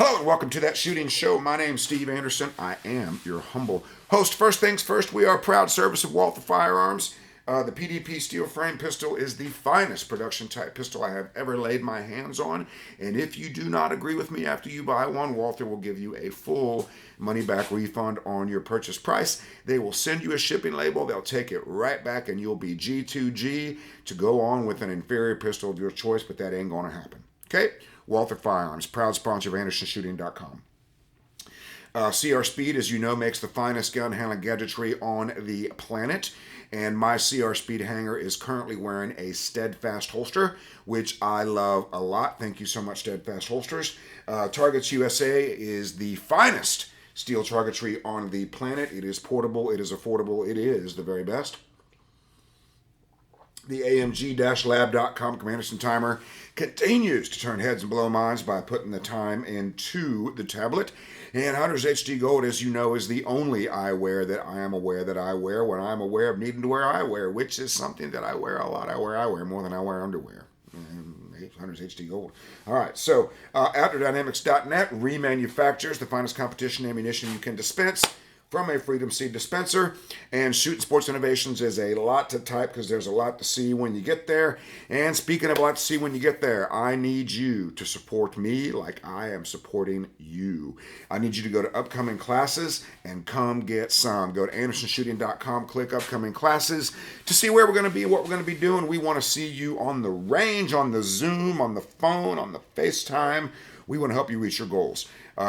Hello and welcome to That Shooting Show. My name's Steve Anderson. I am your humble host. First things first, we are a proud service of Walther Firearms. The PDP steel frame pistol is the finest production type pistol I have ever laid my hands on. And if you do not agree with me after you buy one, Walther will give you a full money back refund on your purchase price. They will send you a shipping label. They'll take it right back and you'll be G2G to go on with an inferior pistol of your choice, but that ain't going to happen. Okay? Walther Firearms, proud sponsor of AndersonShooting.com. CR Speed, as you know, makes the finest gun handling gadgetry on the planet. And my CR Speed hanger is currently wearing a Steadfast holster, which I love a lot. Thank you so much, Steadfast Holsters. Targets USA is the finest steel targetry on the planet. It is portable, it is affordable, it is the very best. The AMG-Lab.com Commanderson timer continues to turn heads and blow minds by putting the time into the tablet. And Hunter's HD Gold, as you know, is the only eyewear that I am aware that I wear when I'm aware of needing to wear eyewear, which is something that I wear a lot. I wear eyewear more than I wear underwear. Hunter's HD Gold. All right, so OutdoorDynamics.net remanufactures the finest competition ammunition you can dispense from a Freedom Seed dispenser. And Shooting Sports Innovations is a lot to type because there's a lot to see when you get there. And speaking of a lot to see when you get there, I need you to support me like I am supporting you. I need you to go to upcoming classes and come get some. Go to AndersonShooting.com, click upcoming classes to see where we're going to be, what we're going to be doing. We want to see you on the range, on the Zoom, on the phone, on the FaceTime. We want to help you reach your goals.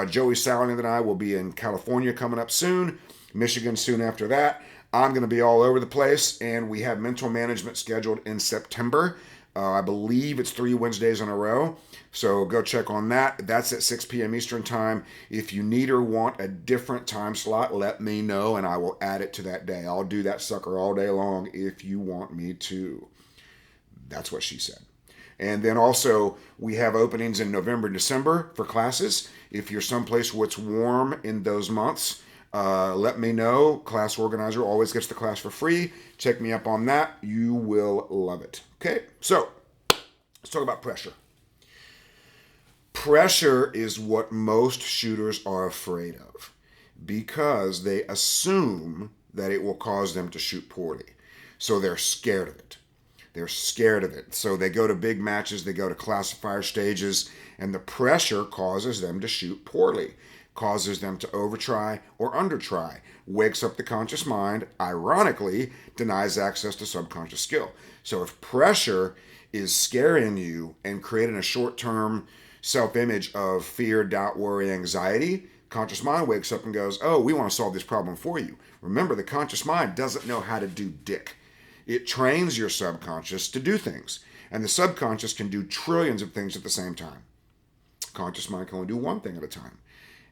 Joey Salander and I will be in California coming up soon, Michigan soon after that. I'm going to be all over the place, and we have mental management scheduled in September. I believe it's 3 Wednesdays in a row, so go check on that. That's at 6 p.m. Eastern Time. If you need or want a different time slot, let me know, and I will add it to that day. I'll do that sucker all day long if you want me to. That's what she said. And then also, we have openings in November and December for classes. If you're someplace where it's warm in those months, let me know. Class organizer always gets the class for free. Check me up on that. You will love it. Okay, so let's talk about pressure. Pressure is what most shooters are afraid of because they assume that it will cause them to shoot poorly. So they're scared of it. They're scared of it. So they go to big matches, they go to classifier stages, and the pressure causes them to shoot poorly, causes them to overtry or undertry, wakes up the conscious mind, ironically, denies access to subconscious skill. So if pressure is scaring you and creating a short-term self-image of fear, doubt, worry, anxiety, conscious mind wakes up and goes, oh, we want to solve this problem for you. Remember, the conscious mind doesn't know how to do dick. It trains your subconscious to do things. And the subconscious can do trillions of things at the same time. Conscious mind can only do one thing at a time.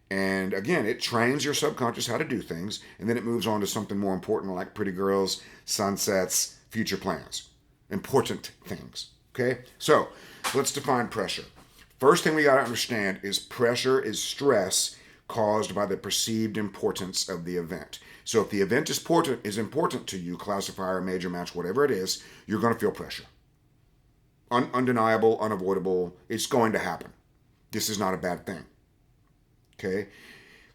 And again, it trains your subconscious how to do things, and then it moves on to something more important like pretty girls, sunsets, future plans. Important things. Okay? So, let's define pressure. First thing we got to understand is pressure is stress caused by the perceived importance of the event. So if the event is important to you, classifier, major match, whatever it is, you're going to feel pressure. Undeniable, unavoidable. It's going to happen. This is not a bad thing. Okay?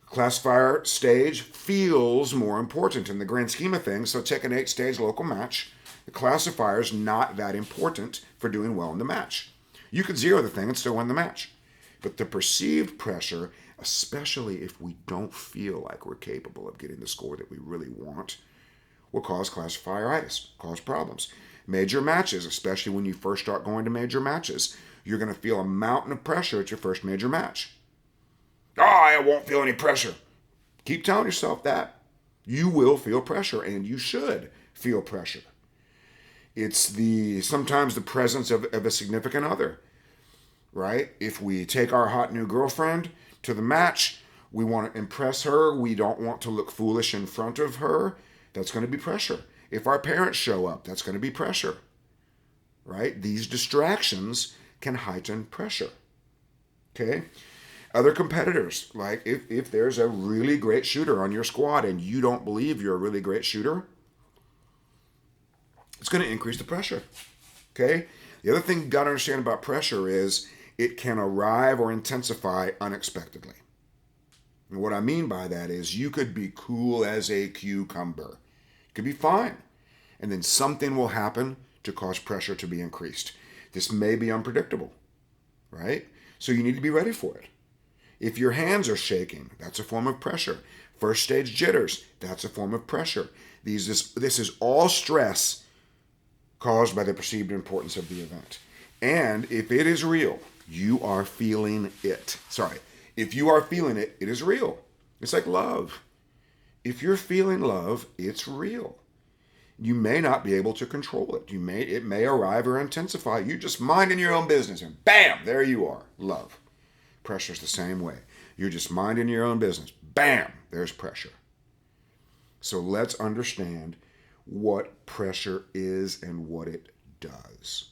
Classifier stage feels more important in the grand scheme of things. So take an 8-stage local match. The classifier is not that important for doing well in the match. You could zero the thing and still win the match. But the perceived pressure, especially if we don't feel like we're capable of getting the score that we really want, will cause classifieritis, cause problems. Major matches, especially when you first start going to major matches, you're going to feel a mountain of pressure at your first major match. Oh, I won't feel any pressure. Keep telling yourself that. You will feel pressure, and you should feel pressure. It's sometimes the presence of a significant other. Right? If we take our hot new girlfriend to the match, we want to impress her. We don't want to look foolish in front of her. That's going to be pressure. If our parents show up, that's going to be pressure. Right? These distractions can heighten pressure. Okay? Other competitors, like if there's a really great shooter on your squad and you don't believe you're a really great shooter, it's going to increase the pressure. Okay? The other thing you got to understand about pressure is it can arrive or intensify unexpectedly. And what I mean by that is you could be cool as a cucumber. It could be fine. And then something will happen to cause pressure to be increased. This may be unpredictable, right? So you need to be ready for it. If your hands are shaking, that's a form of pressure. First stage jitters, that's a form of pressure. This is all stress caused by the perceived importance of the event. And if it is real, you are feeling it. If you are feeling it, it is real. It's like love. If you're feeling love, it's real. You may not be able to control it. It may arrive or intensify. You just minding your own business and bam, there you are. Love. Pressure's the same way. You're just minding your own business. Bam, there's pressure. So let's understand what pressure is and what it does.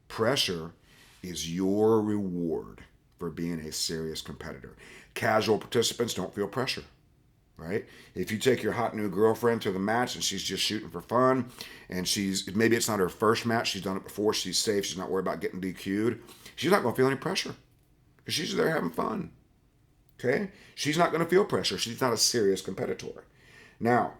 Pressure is your reward for being a serious competitor. Casual participants don't feel pressure, right? If you take your hot new girlfriend to the match and she's just shooting for fun, and maybe it's not her first match, she's done it before, she's safe, she's not worried about getting DQ'd, she's not going to feel any pressure because she's there having fun, okay? She's not going to feel pressure. She's not a serious competitor. Now,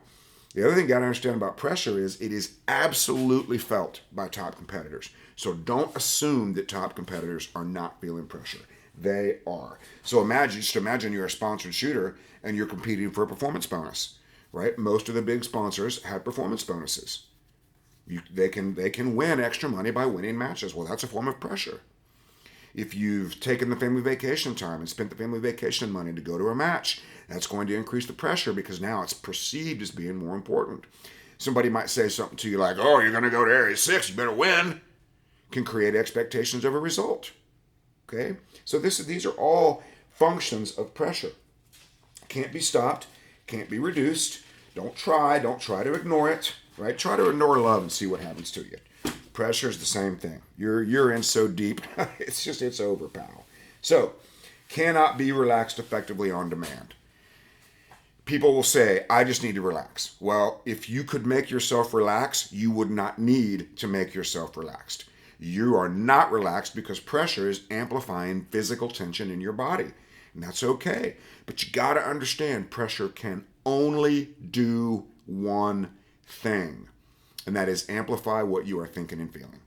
the other thing you got to understand about pressure is it is absolutely felt by top competitors. So don't assume that top competitors are not feeling pressure. They are. So imagine you're a sponsored shooter and you're competing for a performance bonus, right? Most of the big sponsors have performance bonuses. They can win extra money by winning matches. Well, that's a form of pressure. If you've taken the family vacation time and spent the family vacation money to go to a match, that's going to increase the pressure because now it's perceived as being more important. Somebody might say something to you like, oh, you're going to go to Area 6, you better win. Can create expectations of a result. Okay? So these are all functions of pressure. Can't be stopped, can't be reduced. Don't try to ignore it, right? Try to ignore love and see what happens to you. Pressure is the same thing. You're in so deep, it's over, pal. So, cannot be relaxed effectively on demand. People will say, I just need to relax. Well, if you could make yourself relax, you would not need to make yourself relaxed. You are not relaxed because pressure is amplifying physical tension in your body. And that's okay. But you got to understand pressure can only do one thing, and that is amplify what you are thinking and feeling.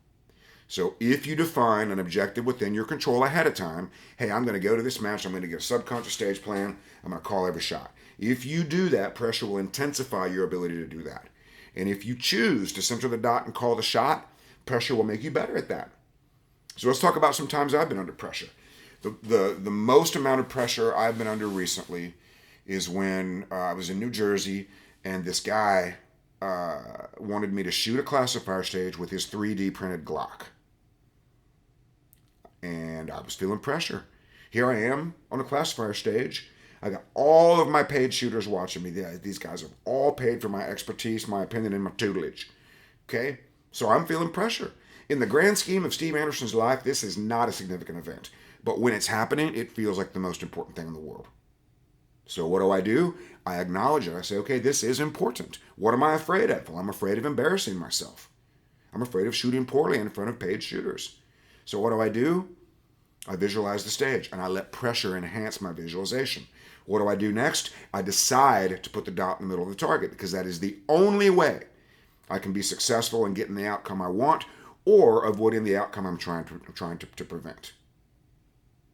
So if you define an objective within your control ahead of time, hey, I'm going to go to this match, I'm going to get a subconscious stage plan, I'm going to call every shot. If you do that, pressure will intensify your ability to do that. And if you choose to center the dot and call the shot, pressure will make you better at that. So let's talk about some times I've been under pressure. The most amount of pressure I've been under recently is when I was in New Jersey and this guy wanted me to shoot a classifier stage with his 3D printed Glock. And I was feeling pressure. Here I am on a classifier stage. I got all of my paid shooters watching me. These guys have all paid for my expertise, my opinion, and my tutelage. Okay? So I'm feeling pressure. In the grand scheme of Steve Anderson's life, this is not a significant event. But when it's happening, it feels like the most important thing in the world. So what do? I acknowledge it. I say, okay, this is important. What am I afraid of? Well, I'm afraid of embarrassing myself. I'm afraid of shooting poorly in front of paid shooters. So what do? I visualize the stage, and I let pressure enhance my visualization. What do I do next? I decide to put the dot in the middle of the target because that is the only way I can be successful in getting the outcome I want or avoiding the outcome I'm trying to prevent.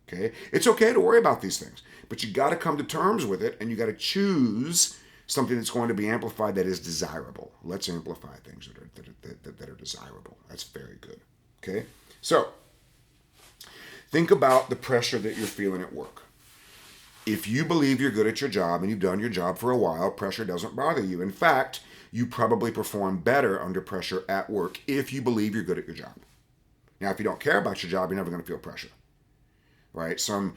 Okay? It's okay to worry about these things, but you got to come to terms with it, and you got to choose something that's going to be amplified that is desirable. Let's amplify things that are desirable. That's very good. Okay? So, think about the pressure that you're feeling at work. If you believe you're good at your job and you've done your job for a while, pressure doesn't bother you. In fact, you probably perform better under pressure at work if you believe you're good at your job. Now, if you don't care about your job, you're never going to feel pressure. Right? Some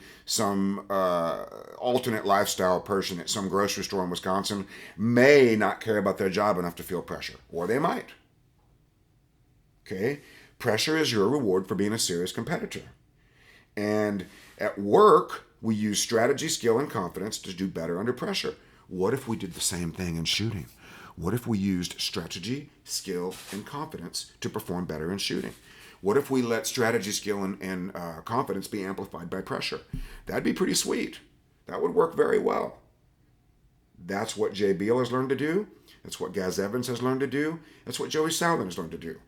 alternate lifestyle person at some grocery store in Wisconsin may not care about their job enough to feel pressure, or they might. Okay? Pressure is your reward for being a serious competitor. And at work, we use strategy, skill, and confidence to do better under pressure. What if we did the same thing in shooting? What if we used strategy, skill, and confidence to perform better in shooting? What if we let strategy, skill, and confidence be amplified by pressure? That'd be pretty sweet. That would work very well. That's what Jay Beal has learned to do. That's what Gaz Evans has learned to do. That's what Joey Salatin has learned to do.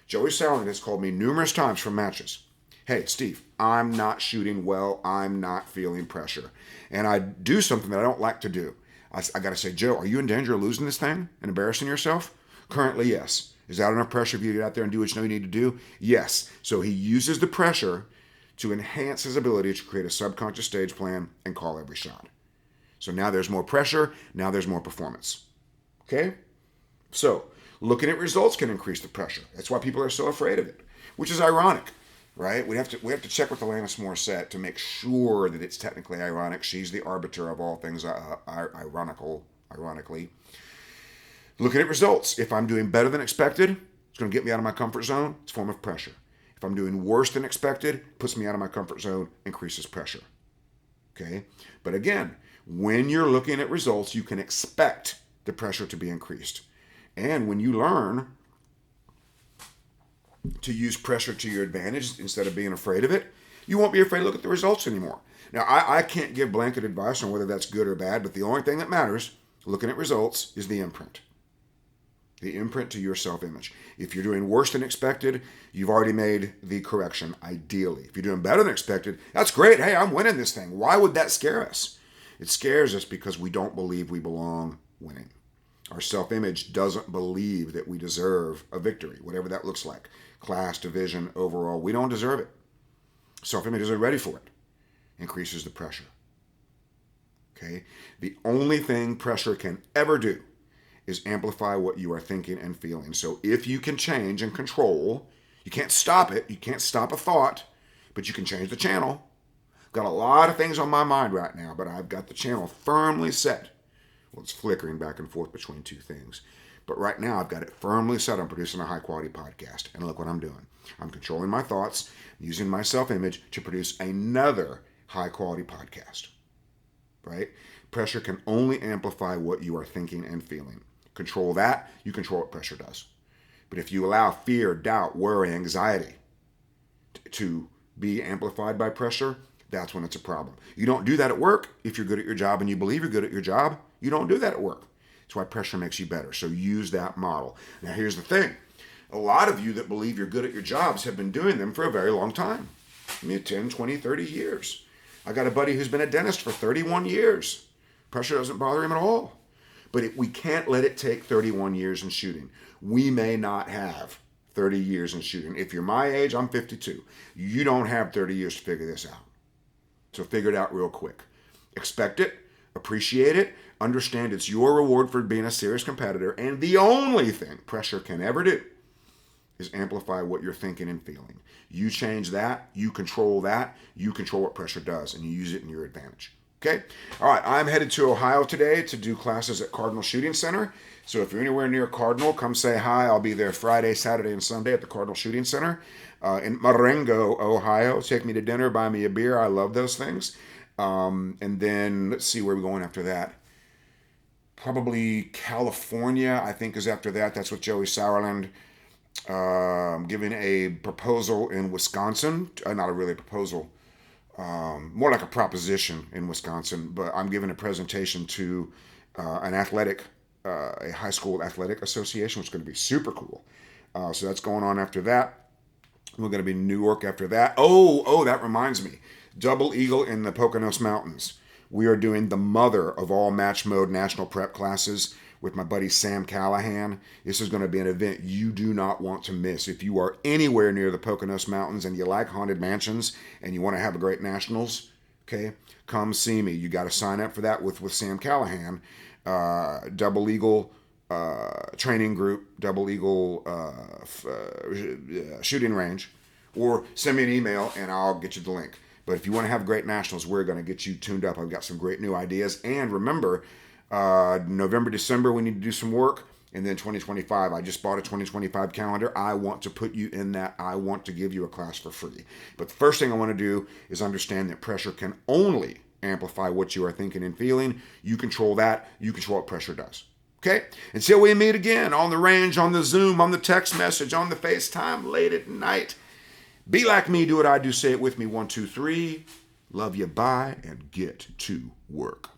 Joey Salatin has called me numerous times from matches. Hey, Steve, I'm not shooting well. I'm not feeling pressure. And I do something that I don't like to do. I got to say, Joe, are you in danger of losing this thing and embarrassing yourself? Currently, yes. Is that enough pressure for you to get out there and do what you know you need to do? Yes. So he uses the pressure to enhance his ability to create a subconscious stage plan and call every shot. So now there's more pressure. Now there's more performance. Okay? So looking at results can increase the pressure. That's why people are so afraid of it, which is ironic, right? We have to check with Alanis Morissette to make sure that it's technically ironic. She's the arbiter of all things ironically. Looking at results. If I'm doing better than expected, it's going to get me out of my comfort zone. It's a form of pressure. If I'm doing worse than expected, puts me out of my comfort zone, increases pressure. Okay? But again, when you're looking at results, you can expect the pressure to be increased. And when you learn to use pressure to your advantage instead of being afraid of it, you won't be afraid to look at the results anymore. Now, I can't give blanket advice on whether that's good or bad, but the only thing that matters, looking at results, is the imprint. The imprint to your self-image. If you're doing worse than expected, you've already made the correction, ideally. If you're doing better than expected, that's great. Hey, I'm winning this thing. Why would that scare us? It scares us because we don't believe we belong winning. Our self-image doesn't believe that we deserve a victory, whatever that looks like. Class, division, overall, we don't deserve it. Self-image isn't ready for it. Increases the pressure. Okay? The only thing pressure can ever do is amplify what you are thinking and feeling. So if you can change and control, you can't stop it. You can't stop a thought, but you can change the channel. I've got a lot of things on my mind right now, but I've got the channel firmly set. Well, it's flickering back and forth between two things. But right now, I've got it firmly set on producing a high-quality podcast. And look what I'm doing. I'm controlling my thoughts, using my self-image to produce another high-quality podcast. Right? Pressure can only amplify what you are thinking and feeling. Control that, you control what pressure does. But if you allow fear, doubt, worry, anxiety to be amplified by pressure, that's when it's a problem. You don't do that at work. If you're good at your job and you believe you're good at your job, you don't do that at work. That's why pressure makes you better. So use that model. Now here's the thing. A lot of you that believe you're good at your jobs have been doing them for a very long time. 10, 20, 30 years. I got a buddy who's been a dentist for 31 years. Pressure doesn't bother him at all. But we can't let it take 31 years in shooting. We may not have 30 years in shooting. If you're my age, I'm 52. You don't have 30 years to figure this out. So figure it out real quick. Expect it, appreciate it, understand it's your reward for being a serious competitor, and the only thing pressure can ever do is amplify what you're thinking and feeling. You change that, you control what pressure does, and you use it in your advantage. Okay? All right, I'm headed to Ohio today to do classes at Cardinal Shooting Center. So if you're anywhere near Cardinal, come say hi. I'll be there Friday, Saturday, and Sunday at the Cardinal Shooting Center in Marengo, Ohio. Take me to dinner, buy me a beer. I love those things. And then let's see where we're going after that. Probably California, I think, is after that. That's with Joey Sauerland. Giving a proposal in Wisconsin. Not a really proposal. More like a proposition in Wisconsin, but I'm giving a presentation to a high school athletic association, which is going to be super cool. So that's going on after that. We're going to be in New York after that. Oh, that reminds me. Double Eagle in the Poconos Mountains. We are doing the mother of all match mode national prep classes with my buddy Sam Callahan. This is going to be an event you do not want to miss. If you are anywhere near the Poconos Mountains and you like haunted mansions and you want to have a great nationals, okay, come see me. You got to sign up for that with Sam Callahan. Double Eagle training group, Double Eagle shooting range, or send me an email and I'll get you the link. But if you want to have great nationals, we're going to get you tuned up. I've got some great new ideas. And remember, November, December, we need to do some work. And then 2025, I just bought a 2025 calendar. I want to put you in that. I want to give you a class for free. But the first thing I want to do is understand that pressure can only amplify what you are thinking and feeling. You control that. You control what pressure does. Okay? Until we meet again on the range, on the Zoom, on the text message, on the FaceTime late at night. Be like me, do what I do, say it with me, 1, 2, 3. Love you, bye, and get to work.